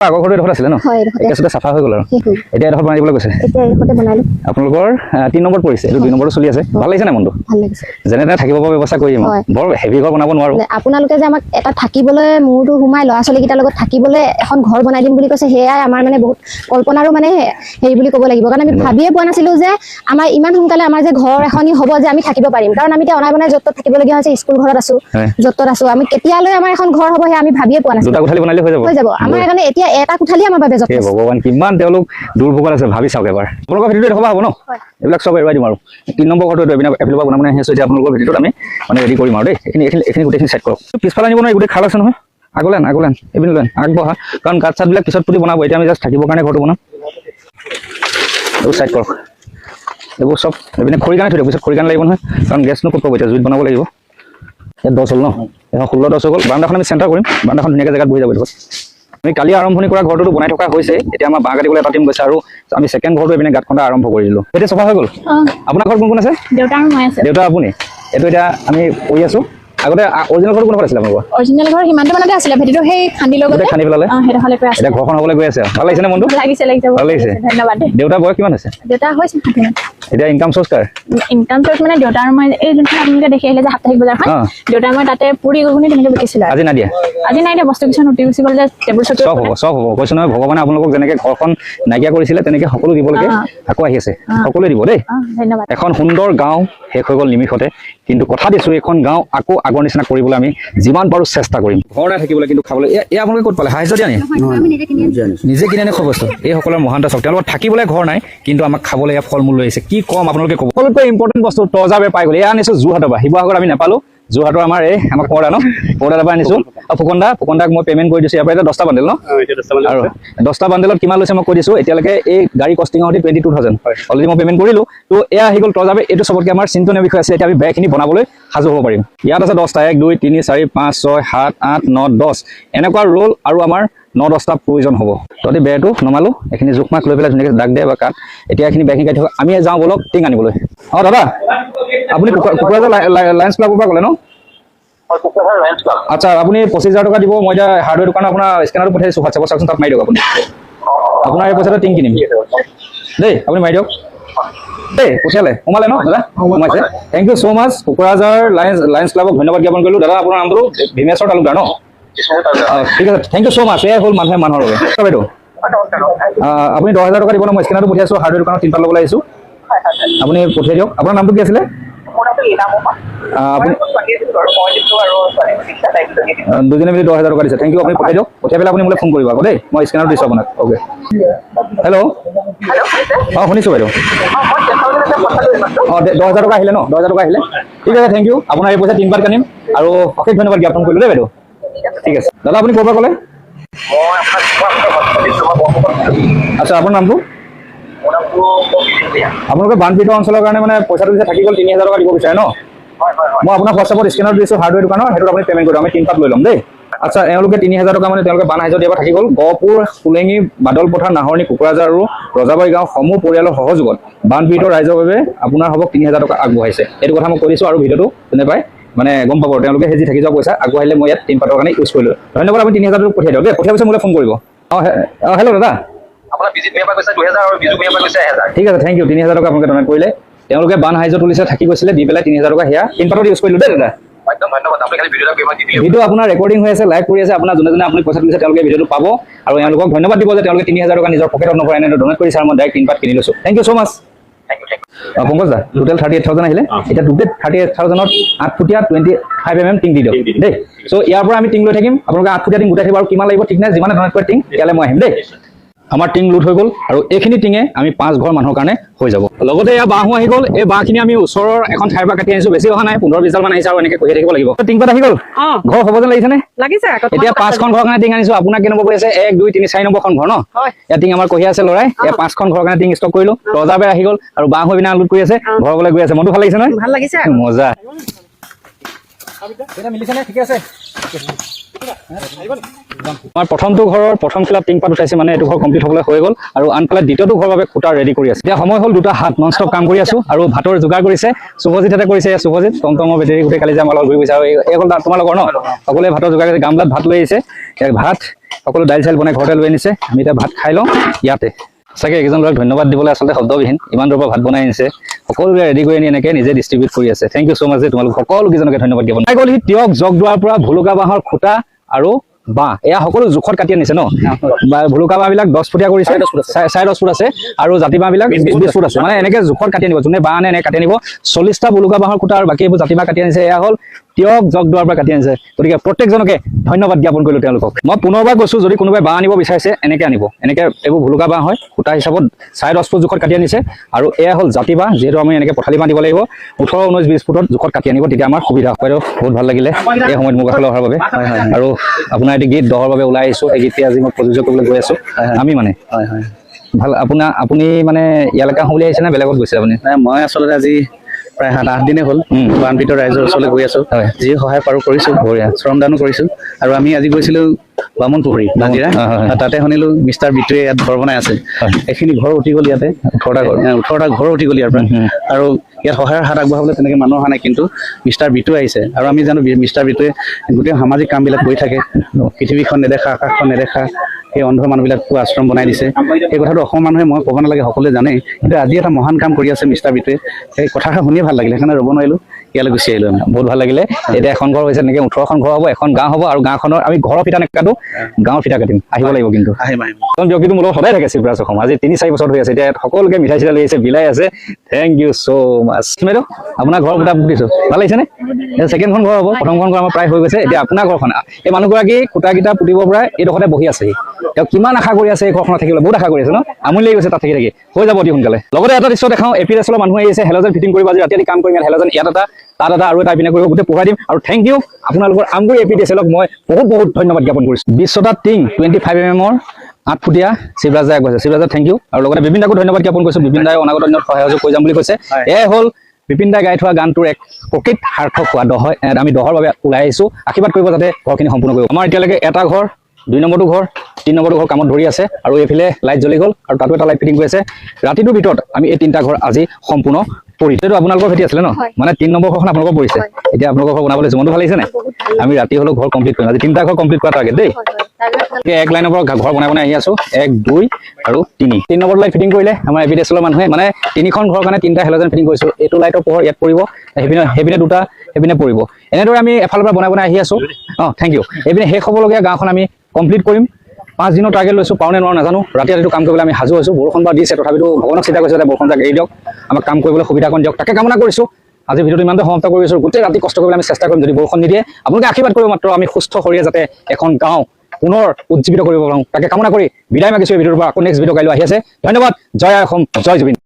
আগৰ ঘৰটো এডোখৰ আছিলে ন একেচতে চাফা হৈ গ'ল আৰু এতিয়া এডোখৰ বনাই দিবলৈ কৈছে আপোনালোকৰ 3 নম্বৰ পৰিছে এইটো 2 নম্বৰটো চলি আছে ভাল লাগিছে না মনটো ভাল লাগিছে যেনে তেনে থাকিব পৰা ব্যৱস্থা কৰিম বৰ হেভি ঘৰ বনাব নোৱাৰো আপোনালোকে যে আমাক এটা থাকিবলৈ মূৰটো সোমাই ল'ৰা ছোৱালীকেইটাৰ লগত থাকিবলৈ এখন ঘৰ বনাই দিম বুলি কৈছে সেয়াই আমাৰ মানে বহুত কল্পনাৰো মানে হেৰি বুলি ক'ব লাগিব কাৰণ আমি ভাবিয়ে পোৱা নাছিলো যে আমাৰ ইমান সোনকালে আমাৰ যে ঘৰ এখনি হ'ব যে আমি থাকিব পাৰিম কাৰণ আমি এতিয়া অনাই বনাই য'ত থাকিবলগীয়া হৈছে স্কুল ঘৰত আছো য'ত আছো আমি কেতিয়ালৈ আমাৰ এখন ঘৰ হ'ব আমি ভাবিয়ে পোৱা নাছিলো দুটা কোঠালি বনালে হৈ যাব আমাৰ কাৰণে এতিয়া এটা কোঠালি আমাৰ বাবে যথেষ্ট ভগৱান কিমান তেওঁলোক দুৰ্ভোগত আছে ভাবি চাওক এবাৰ আপোনালোকৰ ভিডিঅ'টো দেখাব হ'ব ন এইবিলাক চব এৰুৱাই দিম আৰু 3 নম্বৰ ঘৰটো এভেইলেবল বনাব আহি আছো এতিয়া আপোনালোকৰ ভিডিঅ'টোত আমি মানে ৰেডি কৰিম আৰু দেই এইখিনি গোটেইখিনি চেট কৰক পিছফালে নিব নহয় গোটেই খাল আছে নহয় আগলেন এইপিনে লেন আগবঢ়া কাৰণ গাঁত চাতবিলাক পিছত পুতি বনাব এতিয়া আমি জাষ্ট থাকিবৰ কাৰণে ঘৰটো বনাম এইবোৰ চেট কৰক এইবোৰ চব এইপিনে খৰি কাৰণে থৈ দিয়ক পিছত খৰি কাৰণে লাগিব নহয় কাৰণ গেছনো ক'ত পাব এতিয়া জুইত বনাব লাগিব ইয়াত 10 হ'ল ন এখন 16 10 হৈ গ'ল বাৰান্দাখন আমি চেণ্টাৰ কৰিম বাৰান্দাখন ধুনীয়াকৈ জেগাত বহি যাব এইটো আমি কালি আৰম্ভণি কৰা ঘৰটো বনাই থকা হৈছে এতিয়া আমাৰ বাঁহ কাটিবলৈ এটা টিম গৈছে আৰু আমি সেকেন্ড ঘৰটো এপিনে গাঁত খন্দা আৰম্ভ কৰি দিলোঁ এতিয়া চফা হৈ গ'ল আপোনাৰ ঘৰত কোন আছে দেউতা আৰু মই আছে দেউতা আপুনি এইটো এতিয়া আমি কৰি আছো আগতে অৰিজিনেল ঘৰটো কোনখন আছিলে আপোনালোকৰ অৰিজিনেল ঘৰ হিমান্ত মানতে আছিলে ভেটিটো সেই খান্দি লৈ গ'লে খান্দি পেলালে হেটা হলে আছে এটা ঘৰখন হ'বলৈ গৈ আছে ভাল লাগিছে নে মনটো লাগিছে ভাল লাগিছে ধন্যবাদ দেউতা বয়স কিমান আছে দেউতা হৈছে এতিয়া ইনকাম সোৰ্স কাৰ ইনকাম সোৰ্স মানে দেউতা আৰু মই এই যোনখন আপোনালোকে দেখি আহিলে যে সাপ্তাহিক বজাৰখন দেউতা মই তাতে পুৰি ঘুগুনি তেনেকৈ বেচিছিলো আজি নাই দিয়া বস্তু কিছুমান উঠি গুচি গ'ল যে টেবুল চকী চব হ'ব কৈছো নহয় ভগৱানে আপোনালোকক যেনেকৈ ঘৰখন নাইকিয়া কৰিছিলে তেনেকৈ সকলো দিবলৈকে আকৌ আহি আছে সকলোৱে দিব দেই ধন্যবাদ এখন সুন্দৰ গাঁও শেষ হৈ গ'ল নিমিষতে কিন্তু কথা দিছো এখন গাঁও আকৌ আগৰ নিচিনা কৰিবলৈ আমি যিমান পাৰো চেষ্টা কৰিম ঘৰ নাই থাকিবলৈ কিন্তু খাবলৈ এই আপোনালোকে ক'ত পালে সাহায্য দিয়া নি নিজে কিনে আনি খোৱা বস্তু এইসকলৰ মহানতা চাওক তেওঁলোকৰ থাকিবলৈ ঘৰ নাই কিন্তু আমাক খাবলৈ ফল মূল লৈ আহিছে কি কম আপোনালোকে ক'ব সকলোতকৈ ইম্পৰ্টেণ্ট বস্তু তজাবে পাই গ'ল এয়া আনিছো যোৰহাটৰ পৰা শিৱসাগৰ আমি নাপালো যোৰহাটৰ আমাৰ এই আমাক পৰ্দা পৰ্দাৰ পৰা আনিছো ফুকনদাক মই পেমেণ্ট কৰি দিছো ইয়াৰ পৰা এতিয়া 10টা বান্ডেল ন আৰু 10টা বান্ডেলত কিমান লৈছে মই কৈ দিছো এতিয়ালৈকে এই গাড়ী কষ্টিং আউট 22,000 অলৰেডি মই পেমেণ্ট কৰিলো তো এয়া আহি গ'ল তজাবে এইটো চবতকৈ আমাৰ চিন্তনীয় বিষয় আছে এতিয়া আমি বেগখিনি বনাবলৈ সাজু হ'ব পাৰিম ইয়াত আছে 10টা 1 2 3 4 5 6 7 8 9 10 এনেকুৱা ৰোল আৰু আমাৰ 9-10টা প্ৰয়োজন হ'ব তহঁতি বেৰটো নমালো এইখিনি জোখ মাখ লৈ পেলাই ধুনীয়াকৈ দাগ দিয়ে বা কাট এতিয়া এইখিনি বেগখিনি কাটি থাকক আমি যাওঁ বলক টিং আনিবলৈ দাদা আপুনি কুকুৰাজাৰ লায়ন্স ক্লাবৰ পৰা ক'লে ন আচ্ছা আপুনি 25,000 টকা দিব মই এতিয়া হাৰ্ডৱেৰ দোকানত আপোনাৰ স্কেনাৰটো পঠাইছোঁ হোৱাটছএপত চাওকচোন তাত মাৰি দিয়ক আপুনি আপোনাৰ এই পইচাটো টিং কিনিম দেই আপুনি মাৰি দিয়ক দেই পঠিয়ালে সোমালে ন দাদা সোমাইছে thank you so' much Kokrajhar Lions ক্লাবক ধন্যবাদ জ্ঞাপন কৰিলোঁ দাদা আপোনাৰ নামটো ভীমেশ্বৰ তালুকদাৰ ন ঠিক আছে থেংক ইউ ছ' মাছ এয়াই হ'ল মানুহৰ বাবে বাইদেউ আপুনি 10,000 টকা দিব ন মই স্কেনাৰটো পঠিয়াইছোঁ হাৰ্ডৱেৰ দোকানত তিনিটা ল'বলৈ আহিছোঁ আপুনি পঠিয়াই দিয়ক আপোনাৰ নামটো কি আছিলে দুজনে মিলি 10,000 টকা দিছে থেংক ইউ আপুনি পঠাই দিয়ক পঠিয়াই পেলাই আপুনি মোলৈ ফোন কৰিব আকৌ দেই মই স্কেনাৰ দিছোঁ আপোনাক অ'কে হেল্ল' শুনিছোঁ বাইদেউ 10,000 টকা আহিলে ন 10,000 টকা আহিলে ঠিক আছে থেংক ইউ আপোনাৰ এই পইচা 3 বাৰ কানিম আৰু অশেষ ধন্যবাদ জ্ঞাপন কৰিলোঁ দেই বাইদেউ ঠিক আছে দাদা আপুনি ক'ৰ পৰা ক'লে আচ্ছা আপোনাৰ নামটো আপোনালোকে বানপীড়িত অঞ্চলৰ কাৰণে মানে পইচাটো যে থাকি গ'ল 3,000 টকা দিব বিচাৰে ন মই আপোনাক হোৱাটছএপত স্কেনাৰ দিছোঁ হাৰ্ডৱেৰ দোকানৰ সেইটোত আপুনি পে'মেণ্ট কৰিব আমি 3 পাত লৈ ল'ম দেই আচ্ছা এওঁলোকে 3,000 টকা মানে তেওঁলোকে বান সাহায্য দিয়াৰ পৰা থাকি গ'ল গহপুৰ ফুলেঙি বাদল পথাৰ নাহৰণি কোকৰাঝাৰ আৰু ৰজাবাৰী গাঁও সমূহ পৰিয়ালৰ সহযোগত বানপীড়িত ৰাইজৰ বাবে আপোনাৰ হ'ব 3,000 টকা আগবঢ়াইছে এইটো কথা মই কৈ দিছোঁ আৰু ভিডিঅ'টো যোনে পায় মানে গম পাব তেওঁলোকে সেই যি থাকি যোৱা পইচা আগবঢ়াইলে মই ইয়াত 3 পাতৰ কাৰণে ইউজ কৰিলোঁ ধন্যবাদ আপুনি 3,000 টকা পঠিয়াই দিয়ক দেই পঠিয়াৰ পিছত মোলৈ ফোন কৰিব হেল্ল' দাদা আপোনাৰ বিজিত মেম্বাৰ কৈছে 2,000 আৰু বিজু মেম্বাৰ কৈছে 1,000 ঠিক আছে থেংক ইউ 3,000 টকা আপোনালোকে ডনেট কৰিলে তেওঁলোকে বান সাহায্য তুলিছে থাকি গৈছিলে দি পেলাই 3,000 টকা সেয়া 3 পাতত ইউজ কৰিলোঁ দেই দাদা একদম ধন্যবাদ আপুনি খালি ভিডিঅ' আপোনাৰ ৰেকৰ্ডিং হৈ আছে লাইভ কৰি আছে আপোনাৰ যোনে আপুনি পইচা তুলিছে তেওঁলোকে ভিডিঅ'টো পাব আৰু এওঁলোকক ধন্যবাদ দিব যে তেওঁলোকে 3,000 টকা নিজৰ পকেটত নভৰাই এনেদৰে ডনেট কৰিছে আৰু মই ডাইৰেক্ট 3 পাত কিনি লৈছোঁ thank you so' much Pankaj da total 38,000 আহিলে এতিয়া টোটেল 38,000ত 8 ফুটীয়া 25 mm টিং দি দিয়ক দেই চ' ইয়াৰ পৰা আমি টিং লৈ থাকিম আপোনালোকে 8 ফুটীয়া টিং গোটাই থাকিব আৰু কিমান লাগিব ঠিক নাই যিমানে ডনেট কৰে টিং ইয়ালৈ মই আহিম দেই আমাৰ টিং লোড হৈ গ'ল আৰু এইখিনি টিঙে আমি 5 ঘৰ মানুহৰ কাৰণে হৈ যাব লগতে এয়া বাঁহো আহি গ'ল এই বাঁহখিনি আমি ওচৰৰ এখন ঠাইৰ পৰা কাটি আনিছোঁ বেছি অহা নাই 15-20 মান আহিছে আৰু এনেকৈ কঢ়িয়াই থাকিব লাগিব টিং পাত আহি গ'ল ঘৰ হ'ব যেন লাগিছেনে এতিয়া 5খন ঘৰৰ কাৰণে টিং আনিছোঁ আপোনাক কেনেকুৱা পৰি আছে 1 2 3 4 নম্বৰখন ঘৰ ন ইয়াত টিং আমাৰ কঢ়িয়াই আছে ল'ৰাই এয়া 5খন ঘৰৰ কাৰণে টিং ষ্টক কৰিলোঁ তজাবে আহি গ'ল আৰু বাঁহ হৈ পিনে লোড কৰি আছে ঘৰ হ'বলৈ গৈ আছে মনটো ভাল লাগিছে নহয় ভাল লাগিছে মজা এটা মিলিছেনে ঠিকে আছে আমাৰ প্ৰথমটো ঘৰৰ প্ৰথম ক্লাব টিং পাত উঠাইছে মানে এইটো ঘৰ কমপ্লিট হ'বলৈ হৈ গ'ল আৰু আনফালে দ্বিতীয়টো ঘৰৰ বাবে খুঁটা ৰেডি কৰি আছে এতিয়া সময় হ'ল 2টা হাত নন ষ্টপ কাম কৰি আছোঁ আৰু ভাতৰ যোগাৰ কৰিছে শুভজিতে কৰিছে শুভজিত টমটমৰ বেটেৰী গোটেই কালি যে আমাৰ লগত ঘূৰি গৈছে আৰু এই অকল তোমাৰ লগৰ ন সকলোৱে ভাতৰ যোগাৰ কৰিছে গামলাত ভাত লৈ আহিছে ভাত সকলো দাইল চাইল বনাই ঘৰতে লৈ আনিছে আমি এতিয়া ভাত খাই লওঁ ইয়াতে চাগে এইকেইজন ল'ৰাক ধন্যবাদ দিবলৈ আচলতে শব্দবিহীন ইমান দূৰৰ পৰা ভাত বনাই আনিছে সকলোকে ৰেডি কৰি আনি এনেকৈ নিজে ডিষ্ট্ৰিবিউট কৰি আছে থেংক ইউ ছ' মাছ তোমালোক সকলোকেইজনকে ধন্যবাদ দিব গ'ল সি তিয়ক জগদুৱাৰ পৰা ভুলুকা বাঁহৰ খুঁটা আৰু বাঁহ এয়া সকলো জোখত কাটি আনিছে ন ভুলুকা বাঁহবিলাক 10 ফুটীয়া কৰিছে 4.5 ফুট আছে আৰু জাতি বাঁহবিলাক 20 ফুট আছে মানে এনেকৈ জোখত কাটি আনিব যোনে বাঁহ আনে এনেকৈ কাটি আনিব 40টা ভুলুকা বাঁহৰ খুঁটা আৰু বাকী এইবোৰ জাতি বাঁহ কাটি আনিছে এয়া হ'ল তিয়ক জগদুৱাৰ পৰা কাটি আনিছে গতিকে প্ৰত্যেকজনকে ধন্যবাদ জ্ঞাপন কৰিলোঁ তেওঁলোকক মই পুনৰবাৰ কৈছোঁ যদি কোনোবাই বাঁহ আনিব বিচাৰিছে এনেকৈ আনিব এনেকৈ এইবোৰ ভুলুকা বাঁহ হয় খুঁটা হিচাপত 4.5 ফুট জোখত কাটি আনিছে আৰু এয়া হ'ল জাতি বাঁহ যিহেতু আমি এনেকৈ পথালি বাঁহ দিব লাগিব 18, 19, 20 ফুটত জোখত কাটি আনিব তেতিয়া আমাৰ সুবিধা হয় বহুত ভাল লাগিলে এই সময়ত মোৰ কাষলৈ অহাৰ বাবে আৰু আপোনাৰ এটি গীত দহৰ বাবে ওলাই আহিছোঁ এই গীতটি আজি মই প্ৰযোজ্য কৰিবলৈ গৈ আছোঁ আমি মানে ভাল আপুনি মানে ইয়ালৈকে আহোঁ বুলি আহিছে নে বেলেগত গৈছে আপুনি মই আচলতে আজি প্ৰায় 7-8 দিনে হ'ল বানপীড়িত ৰাইজৰ ওচৰলৈ গৈ আছোঁ যি সহায় পাৰোঁ কৰিছোঁ শ্ৰমদানো কৰিছোঁ আৰু আমি আজি গৈছিলোঁ বামুণ পুখুৰী নাজিৰা তাতে শুনিলোঁ মিষ্টাৰ বিটুৱে ইয়াত ঘৰ বনাই আছে এইখিনি ঘৰ উঠি গ'ল ইয়াতে 18টা ঘৰ উঠি গ'ল ইয়াৰ পৰা আৰু ইয়াত সহায়ৰ হাত আগবঢ়াবলৈ তেনেকৈ মানুহ অহা নাই কিন্তু মিষ্টাৰ বিটু আহিছে আৰু আমি জানো মিষ্টাৰ বিটুৱে গোটেই সামাজিক কামবিলাক কৰি থাকে পৃথিৱীখন নেদেখা আকাশখন নেদেখা সেই অন্ধ মানুহবিলাকো আশ্ৰম বনাই দিছে সেই কথাটো অসমৰ মানুহে মই ক'ব নালাগে সকলোৱে জানে কিন্তু আজি এটা মহান কাম কৰি আছে মিষ্টাৰ বিটুৱে সেই কথাষাৰ শুনিয়ে ভাল লাগিলে সেইকাৰণে ৰ'ব নোৱাৰিলোঁ ইয়ালৈ গুচি আহিলোঁ আমি বহুত ভাল লাগিলে এতিয়া এখন ঘৰ হৈছে এনেকৈ 18খন ঘৰ হ'ব এখন গাঁও হ'ব আৰু গাঁওখনৰ আমি ঘৰৰ ফিটা নেকাটো গাঁৱৰ ফিটা কাটিম আহিব লাগিব কিন্তু এজন ব্যক্তিটো মোৰ লগত সদায় থাকে শিৱৰাজ অসম আজি 3-4 বছৰ হৈ আছে এতিয়া সকলোকে মিঠাই চিঠাই লৈ আহিছে বিলাই আছে থেংক ইউ ছ' মাছ বাইদেউ আপোনাৰ ঘৰ খুটা পুতিছোঁ ভাল লাগিছেনে ছেকেণ্ডখন ঘৰ হ'ব প্ৰথমখন ঘৰ আমাৰ প্ৰায় হৈ গৈছে এতিয়া আপোনাৰ ঘৰখন এই মানুহগৰাকী খুটাকেইটা পুতিব পৰা এইডোখৰতে বহি আছেহি তেওঁ কিমান আশা কৰি আছে এই ঘৰখনত থাকিবলৈ বহুত আশা কৰি আছে ন আমনি লাগি গৈছে তাত থাকি থাকি হৈ যাব অতি সোনকালে লগতে এটা দৃশ্য দেখাওঁ APSL মানুহ আহিছে হেল'জেন ফিটিং কৰিব আজি ৰাতি কাম কৰিম হেল'জেন ইয়াত এটা তাত এটা আৰু এটা ইপিনে কৰিব গোটেই পঢ়াই দিম আৰু থেংক ইউ আপোনালোকৰ আমগুৰি APSLক মই বহুত ধন্যবাদ জ্ঞাপন কৰিছোঁ 20টা টিং 25 mm 8 ফুটীয়া শিৱৰাজ দাই আগবঢ়াইছে শিৱৰাজ থেংক ইউ আৰু লগতে বিপিন দাকো ধন্যবাদ জ্ঞাপন কৰিছোঁ বিপিন দাই অনাগত দিনত সহায় কৰি যাম বুলি কৈছে এয়াই হ'ল বিপিন দাই গাই থোৱা গানটোৰ এক প্ৰকৃত সাৰ্থক হোৱা হয় আমি দহৰ বাবে ওলাই আহিছোঁ আশীৰ্বাদ কৰিব যাতে ঘৰখিনি সম্পূৰ্ণ কৰিব আমাৰ এতিয়ালৈকে এটা ঘৰ 2 নম্বৰটো ঘৰ 3 নম্বৰটো ঘৰ কামত ধৰি আছে আৰু এইফালে লাইট জ্বলি গ'ল আৰু তাতো এটা লাইট ফিটিং কৰি আছে ৰাতিটোৰ ভিতৰত আমি এই 3টা ঘৰ আজি সম্পূৰ্ণ পৰিছে এইটো আপোনালোকৰ ভেটি আছিলে ন মানে 3 নম্বৰ ঘৰখন আপোনালোকৰ পৰিছে এতিয়া আপোনালোকৰ ঘৰ বনাবলৈ জীৱনটো ভাল লাগিছে নে আমি ৰাতি হ'লেও ঘৰ কমপ্লিট কৰিম আজি 3টা ঘৰ কমপ্লিট কৰা টাৰ্গেট দেই এক লাইনৰ পৰা ঘৰ বনাই আহি আছোঁ 1, 2 আৰু 3 নম্বৰ লাইট ফিটিং কৰিলে আমাৰ APSLৰ মানুহে মানে 3খন ঘৰৰ কাৰণে 3টা হেল'জেন ফিটিং কৰিছোঁ এইটো লাইটৰ পোহৰ ইয়াত পৰিব সেইপিনে 2টা সেইপিনে পৰিব এনেদৰে আমি এফালৰ পৰা বনাই আহি আছোঁ থেংক ইউ এইপিনে শেষ হ'বলগীয়া গাঁওখন আমি কমপ্লিট কৰিম 5 দিনৰ টাৰ্গেট লৈছোঁ পাওঁ নে নোৱাৰোঁ নাজানো ৰাতিটো কাম কৰিবলৈ আমি সাজু হৈছোঁ বৰষুণ বা দিছে তথাপিতো ভগৱানক চিন্তা কৰিছোঁ বৰষুণ যাক এৰি দিয়ক আমাক কাম কৰিবলৈ সুবিধাকণ দিয়ক তাকে কামনা কৰিছোঁ আজি ভিডিঅ'টো ইমানতে সমাপ্ত কৰি আছোঁ গোটেই ৰাতি কষ্ট কৰিবলৈ আমি চেষ্টা কৰিম যদি বৰষুণ নিদিয়ে আপোনালোকে আশীৰ্বাদ কৰিব মাত্ৰ আমি সুস্থ শৰীৰে যাতে এখন গাঁও পুনৰ উজ্জীৱিত কৰিব পাৰোঁ তাকে কামনা কৰি বিদায় মাগিছোঁ এই ভিডিঅ'ৰ পৰা আকৌ নেক্সট ভিডিঅ' কাইলৈ আহি আছে ধন্যবাদ জয় অসম জয় জুবিন